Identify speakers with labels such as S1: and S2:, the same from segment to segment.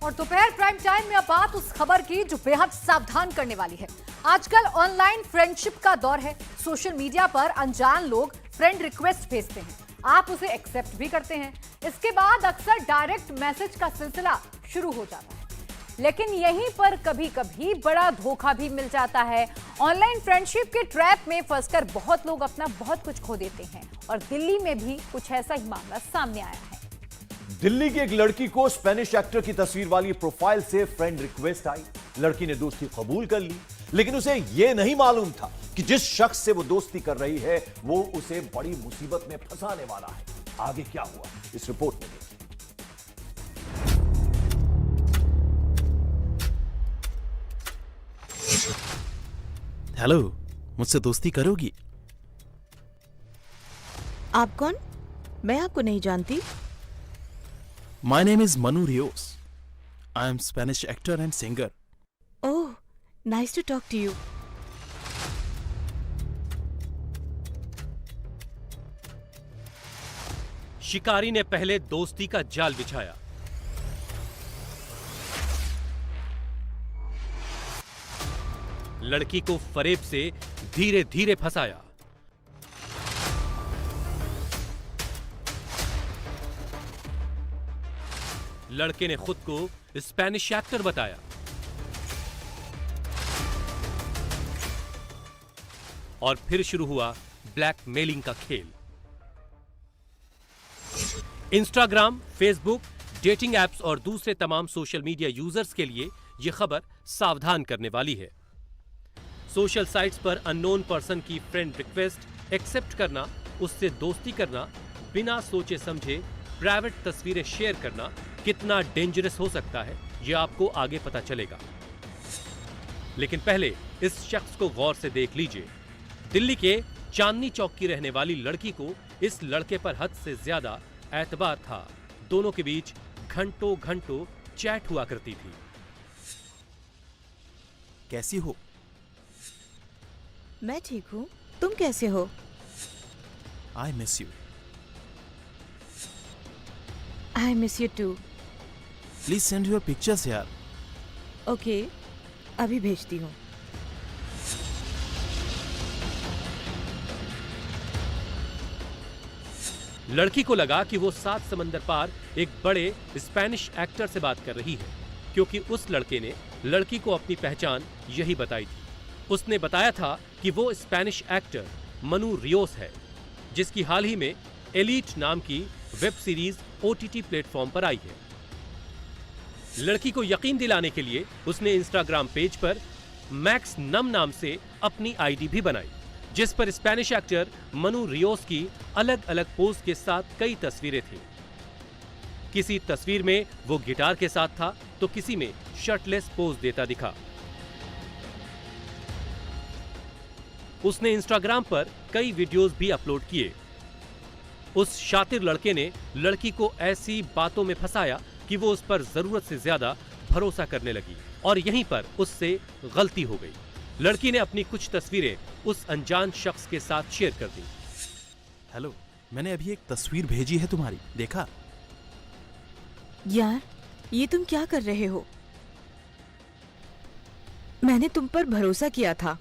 S1: और दोपहर prime time में अब बात उस खबर की जो बेहद सावधान करने वाली है। आजकल ऑनलाइन फ्रेंडशिप का दौर है। सोशल मीडिया पर अनजान लोग फ्रेंड रिक्वेस्ट भेजते हैं, आप उसे एक्सेप्ट भी करते हैं। इसके बाद अक्सर डायरेक्ट मैसेज का सिलसिला शुरू हो जाता है, लेकिन यहीं पर कभी कभी बड़ा धोखा भी मिल जाता है। ऑनलाइन फ्रेंडशिप के ट्रैप में फंसकर बहुत लोग अपना बहुत कुछ खो देते हैं और दिल्ली में भी कुछ ऐसा ही मामला सामने आया है।
S2: दिल्ली की एक लड़की को स्पेनिश एक्टर की तस्वीर वाली प्रोफाइल से फ्रेंड रिक्वेस्ट आई। लड़की ने दोस्ती कबूल कर ली, लेकिन उसे यह नहीं मालूम था कि जिस शख्स से वो दोस्ती कर रही है वो उसे बड़ी मुसीबत में फंसाने वाला है। आगे क्या हुआ इस रिपोर्ट में देखिए।
S3: हेलो, मुझसे दोस्ती करोगी?
S4: आप कौन? मैं आपको नहीं जानती।
S3: My name is Manu Rios. I am Spanish actor and singer.
S4: Oh, nice to talk to you.
S5: शिकारी ने पहले दोस्ती का जाल बिछाया, लड़की को फरेब से धीरे धीरे फंसाया। लड़के ने खुद को स्पेनिश एक्टर बताया। और फिर शुरू हुआ ब्लैकमेलिंग का खेल। इंस्टाग्राम, फेसबुक, डेटिंग एप्स और दूसरे तमाम सोशल मीडिया यूजर्स के लिए यह खबर सावधान करने वाली है। सोशल साइट्स पर अननोन पर्सन की फ्रेंड रिक्वेस्ट एक्सेप्ट करना, उससे दोस्ती करना, बिना सोचे समझे प्राइवेट तस्वीरें शेयर करना कितना डेंजरस हो सकता है यह आपको आगे पता चलेगा। लेकिन पहले इस शख्स को गौर से देख लीजिए। दिल्ली के चांदनी चौक की रहने वाली लड़की को इस लड़के पर हद से ज्यादा एतबार था। दोनों के बीच घंटों घंटों चैट हुआ करती थी।
S3: कैसी हो?
S4: मैं ठीक हूँ, तुम कैसे हो?
S3: I miss you.
S4: I miss you too.
S3: Please send your pictures यार।
S4: ओके, अभी भेजती हूँ।
S5: लड़की को लगा कि वो 7 समंदर पार एक बड़े स्पेनिश एक्टर से बात कर रही है, क्योंकि उस लड़के ने लड़की को अपनी पहचान यही बताई थी। उसने बताया था कि वो स्पेनिश एक्टर मनु रियोस है, जिसकी हाल ही में एलीट नाम की वेब सीरीज OTT प्लेटफॉर्म पर आई है। लड़की को यकीन दिलाने के लिए उसने इंस्टाग्राम पेज पर मैक्स नम नाम से अपनी आईडी भी बनाई, जिस पर स्पेनिश एक्टर मनु रियोस की अलग अलग पोज के साथ कई तस्वीरें थीं। किसी तस्वीर में वो गिटार के साथ था तो किसी में शर्टलेस पोज देता दिखा। उसने इंस्टाग्राम पर कई वीडियोस भी अपलोड किए। उस शातिर लड़के ने लड़की को ऐसी बातों में फंसाया कि वो उस पर जरूरत से ज्यादा भरोसा करने लगी और यहीं पर उससे गलती हो गई। लड़की ने अपनी कुछ तस्वीरें उस अनजान शख्स के साथ शेयर कर दी।
S3: हेलो, मैंने अभी एक तस्वीर भेजी है तुम्हारी, देखा?
S4: यार, ये तुम क्या कर रहे हो? मैंने तुम पर भरोसा किया था।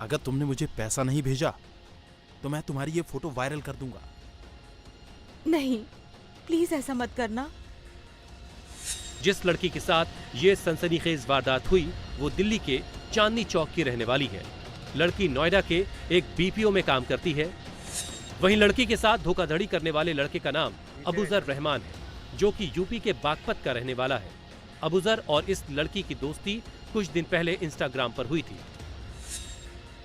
S3: अगर तुमने मुझे पैसा नहीं भेजा तो मैं तुम्हारी ये फोटो वायरल कर दूंगा।
S4: नहीं, प्लीज ऐसा मत करना।
S5: जिस लड़की के साथ ये सनसनीखेज वारदात हुई वो दिल्ली के चांदनी चौक की रहने वाली है। लड़की नोएडा के एक BPO में काम करती है। वहीं लड़की के साथ धोखाधड़ी करने वाले लड़के का नाम अबूजर रहमान है, जो कि यूपी के बागपत का रहने वाला है। अबूजर और इस लड़की की दोस्ती कुछ दिन पहले इंस्टाग्राम पर हुई थी।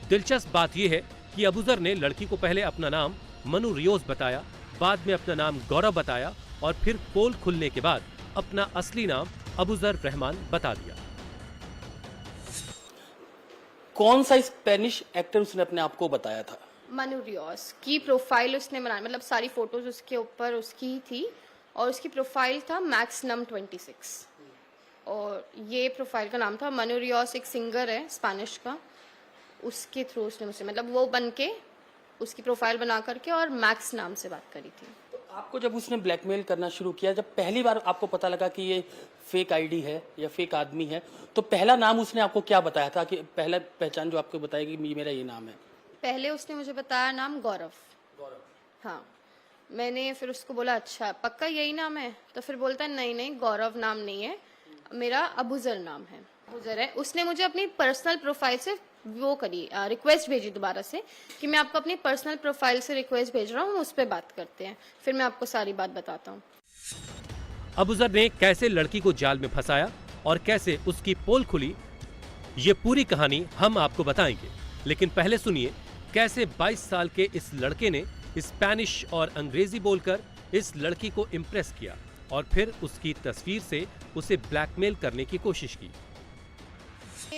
S5: दिलचस्प बात यह है कि अबूजर ने लड़की को पहले अपना नाम मनु रियोस बताया, बाद में अपना नाम गौरव बताया और फिर पोल खुलने के बाद अपना असली नाम अबूजर रहमान बता दिया।
S6: कौन सा स्पेनिश एक्टर उसने अपने आप को बताया था?
S7: मनु रियोस की प्रोफाइल उसने बनाई, मतलब सारी फोटोज उसके ऊपर उसकी ही थी और उसकी प्रोफाइल था मैक्स नम 26 और ये प्रोफाइल का नाम था। मनु रियोस एक सिंगर है स्पेनिश का, उसके थ्रू उसने मुझसे, मतलब वो बन के उसकी प्रोफाइल बना करके और मैक्स नाम से बात करी थी।
S6: तो आपको जब उसने ब्लैकमेल करना शुरू किया, जब पहली बार आपको पता लगा कि ये फेक आईडी है या फेक आदमी है, तो पहला नाम उसने आपको क्या बताया था? कि पहला पहचान जो आपको बताएगी मेरा ये नाम है?
S7: पहले उसने मुझे बताया नाम गौरव। हाँ, मैंने फिर उसको बोला अच्छा पक्का यही नाम है? तो फिर बोलता है नहीं नहीं, गौरव नाम नहीं है, मेरा अबूजर नाम है। अबूजर है। उसने मुझे अपनी पर्सनल प्रोफाइल से वो करी, रिक्वेस्ट भेजी दोबारा से कि मैं आपको अपनी पर्सनल प्रोफाइल से रिक्वेस्ट भेज रहा हूँ, उस पर बात करते हैं, फिर मैं आपको सारी बात बताता हूँ।
S5: अबूजर ने कैसे लड़की को जाल में फंसाया और कैसे उसकी पोल खुली, ये पूरी कहानी हम आपको बताएंगे। लेकिन पहले सुनिए कैसे 22 साल के इस लड़के ने स्पेनिश और अंग्रेजी बोलकर इस लड़की को इम्प्रेस किया और फिर उसकी तस्वीर से उसे ब्लैकमेल करने की कोशिश की।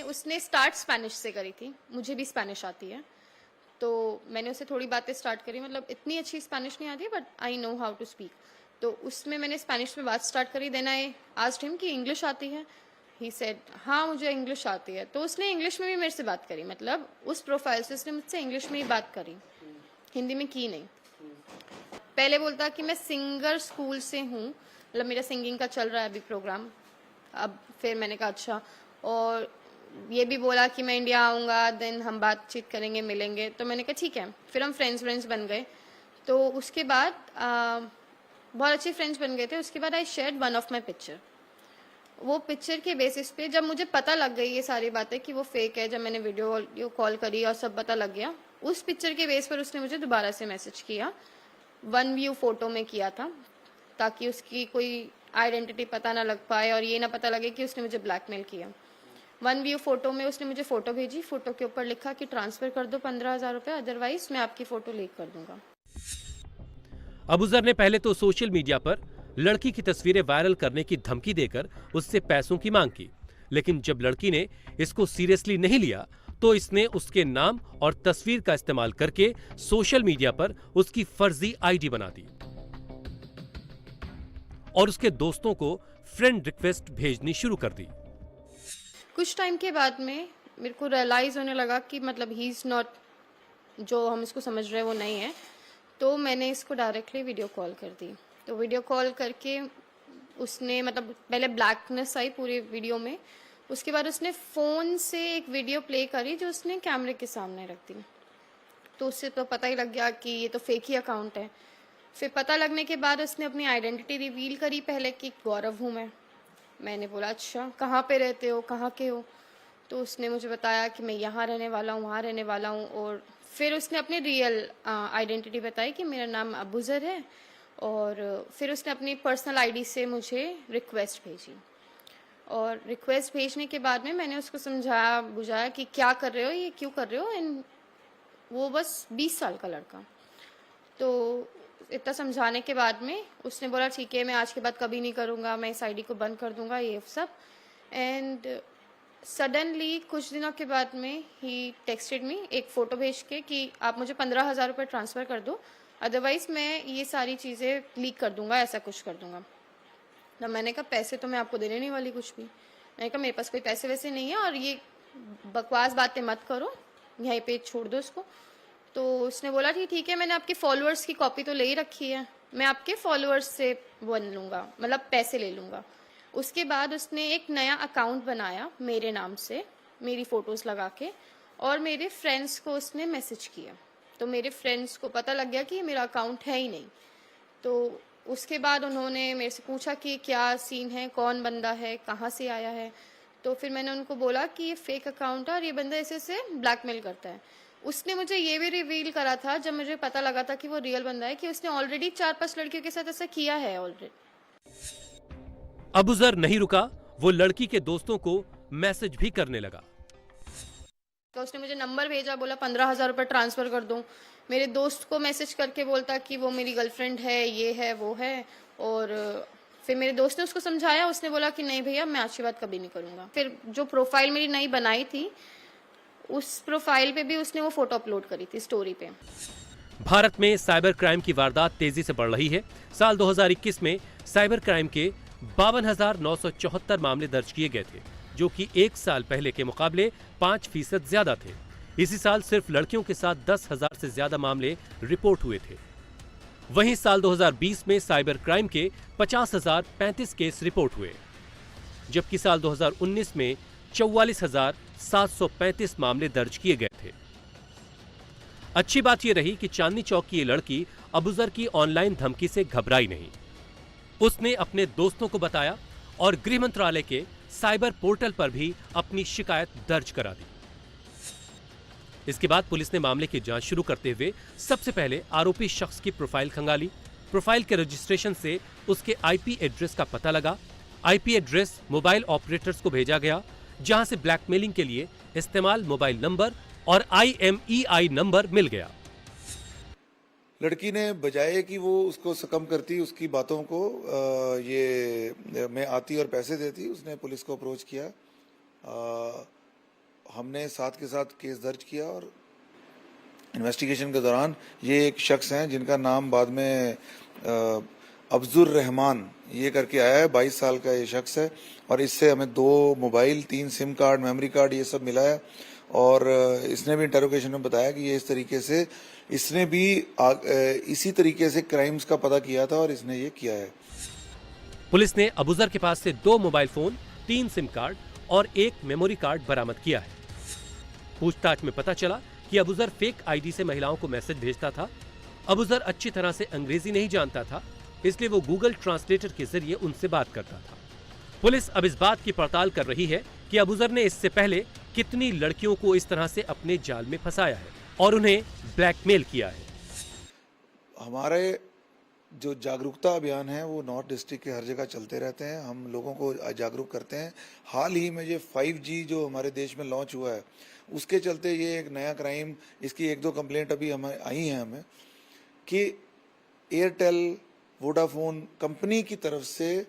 S7: उसने स्टार्ट स्पेनिश से करी थी, मुझे भी स्पेनिश आती है, तो मैंने उससे थोड़ी बातें स्टार्ट करी। मतलब इतनी अच्छी स्पेनिश नहीं आती but I know how to speak. तो उसमें मैंने स्पेनिश में बात स्टार्ट करी। देन आई आस्क्ड हिम कि इंग्लिश आती है? ही सेड हाँ मुझे इंग्लिश आती है। तो उसने इंग्लिश में भी मेरे से बात करी, मतलब उस प्रोफाइल से उसने मुझसे इंग्लिश में ही बात करी, हिंदी में की नहीं। पहले बोलता कि मैं सिंगर स्कूल से हूँ, मतलब मेरा सिंगिंग का चल रहा है अभी प्रोग्राम। अब फिर मैंने कहा अच्छा, और ये भी बोला कि मैं इंडिया आऊँगा, देन हम बातचीत करेंगे, मिलेंगे। तो मैंने कहा ठीक है। फिर हम फ्रेंड्स बन गए। तो उसके बाद बहुत अच्छे फ्रेंड्स बन गए थे। उसके बाद I shared one of my picture. वो पिक्चर के बेसिस पे जब मुझे पता लग गई ये सारी बातें कि वो फेक है, जब मैंने वीडियो कॉल करी और सब पता लग गया, उस पिक्चर के बेस पर उसने मुझे दोबारा से मैसेज किया। वन व्यू फोटो में किया था ताकि उसकी कोई आइडेंटिटी पता ना लग पाए और ये ना पता लगे कि उसने मुझे ब्लैकमेल किया। वन व्यू फोटो में उसने मुझे फोटो भेजी, फोटो के ऊपर लिखा कि ट्रांसफर कर दो 15,000 रुपये, अदरवाइज मैं आपकी फोटो लीक कर दूंगा।
S5: अबूजर ने पहले तो सोशल मीडिया पर लड़की की तस्वीरें वायरल करने की धमकी देकर उससे पैसों की मांग की, लेकिन जब लड़की ने इसको सीरियसली नहीं लिया तो इसने उसके नाम और तस्वीर का इस्तेमाल करके सोशल मीडिया पर उसकी फर्जी आईडी बना दी और उसके दोस्तों को फ्रेंड रिक्वेस्ट भेजनी शुरू कर दी।
S7: कुछ टाइम के बाद में मेरे को रियलाइज होने लगा कि मतलब ही इज़ नॉट, जो हम इसको समझ रहे हैं वो नहीं है। तो मैंने इसको डायरेक्टली वीडियो कॉल कर दी। तो वीडियो कॉल करके उसने, मतलब पहले ब्लैकनेस आई पूरी वीडियो में, उसके बाद उसने फ़ोन से एक वीडियो प्ले करी जो उसने कैमरे के सामने रख दी। तो उससे तो पता ही लग गया कि ये तो फेक ही अकाउंट है। फिर पता लगने के बाद उसने अपनी आइडेंटिटी रिवील करी पहले कि गौरव हूँ मैं। मैंने बोला अच्छा कहाँ पे रहते हो, कहाँ के हो? तो उसने मुझे बताया कि मैं यहाँ रहने वाला हूँ, वहाँ रहने वाला हूँ। और फिर उसने अपनी रियल आइडेंटिटी बताई कि मेरा नाम अबूजर है। और फिर उसने अपनी पर्सनल आईडी से मुझे रिक्वेस्ट भेजी। और रिक्वेस्ट भेजने के बाद में मैंने उसको समझाया बुझाया कि क्या कर रहे हो, ये क्यों कर रहे हो। एंड वो बस 20 साल का लड़का। तो इतना समझाने के बाद में उसने बोला ठीक है मैं आज के बाद कभी नहीं करूँगा, मैं इस आईडी को बंद कर दूँगा, ये सब। एंड सडनली कुछ दिनों के बाद में ही टेक्सटेड मी एक फ़ोटो भेज के कि आप मुझे 15,000 रुपये ट्रांसफ़र कर दो, अदरवाइज़ मैं ये सारी चीज़ें लीक कर दूँगा, ऐसा कुछ कर दूँगा। तो मैंने कहा पैसे तो मैं आपको देने नहीं वाली कुछ भी। मैंने कहा मेरे पास कोई पैसे वैसे नहीं है और ये बकवास बातें मत करो, यहीं पे छोड़ दो इसको। तो उसने बोला ठीक है, मैंने आपके फॉलोअर्स की कॉपी तो ले ही रखी है, मैं आपके फॉलोअर्स से बन लूँगा, मतलब पैसे ले लूँगा। उसके बाद उसने एक नया अकाउंट बनाया मेरे नाम से, मेरी फ़ोटोज़ लगा के, और मेरे फ्रेंड्स को उसने मैसेज किया। तो मेरे फ्रेंड्स को पता लग गया कि ये मेरा अकाउंट है ही नहीं। तो उसके बाद उन्होंने मेरे से पूछा कि क्या सीन है, कौन बंदा है, कहाँ से आया है। तो फिर मैंने उनको बोला कि ये फेक अकाउंट है और ये बंदा ऐसे से ब्लैकमेल करता है। उसने मुझे ये भी रिवील करा था जब मुझे पता लगा था कि वो रियल बंदा है, कि उसने ऑलरेडी 4-5 लड़कियों के साथ ऐसा किया है ऑलरेडी।
S5: अबूजर नहीं रुका, वो लड़की के दोस्तों को मैसेज भी करने लगा।
S7: तो उसने मुझे नंबर भेजा, बोला 15,000 रुपये ट्रांसफ़र कर दूँ। मेरे दोस्त को मैसेज करके बोलता कि वो मेरी गर्लफ्रेंड है, ये है वो है। और फिर मेरे दोस्त ने उसको समझाया, उसने बोला कि नहीं भैया मैं आज के बाद कभी नहीं करूँगा। फिर जो प्रोफाइल मेरी नई बनाई थी उस प्रोफाइल पे भी उसने वो फोटो अपलोड करी थी स्टोरी पे।
S5: भारत में साइबर क्राइम की वारदात तेजी से बढ़ रही है। साल 2021 में साइबर क्राइम के 52,974 मामले दर्ज किए गए थे, जो कि एक साल पहले के मुकाबले 5% ज्यादा थे। इसी साल सिर्फ लड़कियों के साथ 10,000 से ज्यादा मामले रिपोर्ट हुए थे। वहीं साल 2020 में साइबर क्राइम के 50,035 केस रिपोर्ट हुए, जबकि साल 2019 में 44,735 मामले दर्ज किए गए थे। अच्छी बात यह रही कि चांदनी चौक की ये लड़की अबूजर की ऑनलाइन धमकी से घबराई नहीं। उसने अपने दोस्तों को बताया और गृह मंत्रालय के साइबर पोर्टल पर भी अपनी शिकायत दर्ज करा दी। इसके बाद पुलिस ने मामले की जांच शुरू करते हुए सबसे पहले आरोपी शख्स की प्रोफाइल खंगाली। प्रोफाइल के रजिस्ट्रेशन से उसके आईपी एड्रेस का पता लगा। आईपी एड्रेस मोबाइल ऑपरेटर्स को भेजा गया, जहां से ब्लैकमेलिंग के लिए इस्तेमाल मोबाइल नंबर और IMEI नंबर मिल गया।
S8: लड़की ने बजाय कि वो उसको सकम करती, उसकी बातों को ये मैं आती और पैसे देती, उसने पुलिस को अप्रोच किया। हमने साथ के साथ केस दर्ज किया और इन्वेस्टिगेशन के दौरान ये एक शख्स हैं जिनका नाम बाद में अफजुर रहमान ये करके आया है। 22 साल का ये शख्स है और इससे हमें 2 mobile, 3 SIM card, memory card ये सब मिला है। और इसने भी इंटरोगेशन में बताया कि ये इस तरीके से इसने भी इसी तरीके से क्राइम्स का पता किया था और इसने ये किया है।
S5: पुलिस ने अबूजर के पास से 2 मोबाइल फोन, 3 सिम कार्ड और 1 मेमोरी कार्ड बरामद किया है। पूछताछ में पता चला कि अबूजर फेक आईडी से महिलाओं को मैसेज भेजता था। अबूजर अच्छी तरह से अंग्रेजी नहीं जानता था, इसलिए वो गूगल ट्रांसलेटर के जरिए उनसे बात करता था। पुलिस अब इस बात की पड़ताल कर रही है कि अबूजर ने इससे पहले कितनी लड़कियों को इस तरह से अपने जाल में फंसाया है और उन्हें ब्लैकमेल किया है।
S8: हमारे जो जागरूकता अभियान है वो नॉर्थ डिस्ट्रिक्ट के हर जगह चलते रहते हैं। हम लोगों को जागरूक करते हैं। हाल ही में ये 5G जो हमारे देश में लॉन्च हुआ है उसके चलते ये एक नया क्राइम, इसकी 1-2 कंप्लेंट अभी हमें आई हैं हमें कि एयरटेल, वोडाफोन कंपनी की तरफ से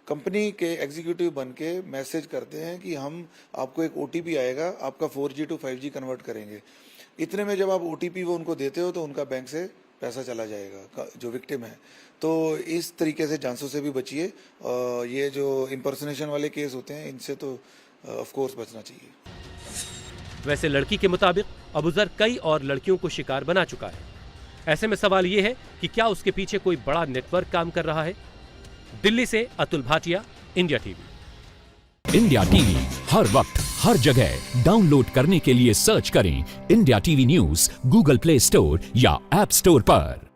S8: कंपनी के एग्जीक्यूटिव बन के मैसेज करते हैं कि हम आपको एक OTP आएगा, आपका 4G to 5G कन्वर्ट करेंगे। इतने में जब आप OTP वो उनको देते हो तो उनका बैंक से पैसा चला जाएगा जो विक्टिम है। तो इस तरीके से जांचों से भी बचिए। ये जो इम्पर्सनेशन वाले केस होते हैं इनसे तो ऑफ कोर्स बचना चाहिए।
S5: वैसे लड़की के मुताबिक अबूजर कई और लड़कियों को शिकार बना चुका है। ऐसे में सवाल ये है कि क्या उसके पीछे कोई बड़ा नेटवर्क काम कर रहा है। दिल्ली से Atul Bhatia, India TV.
S9: India TV हर वक्त हर जगह डाउनलोड करने के लिए सर्च करें India TV news Google play store या ऐप स्टोर पर।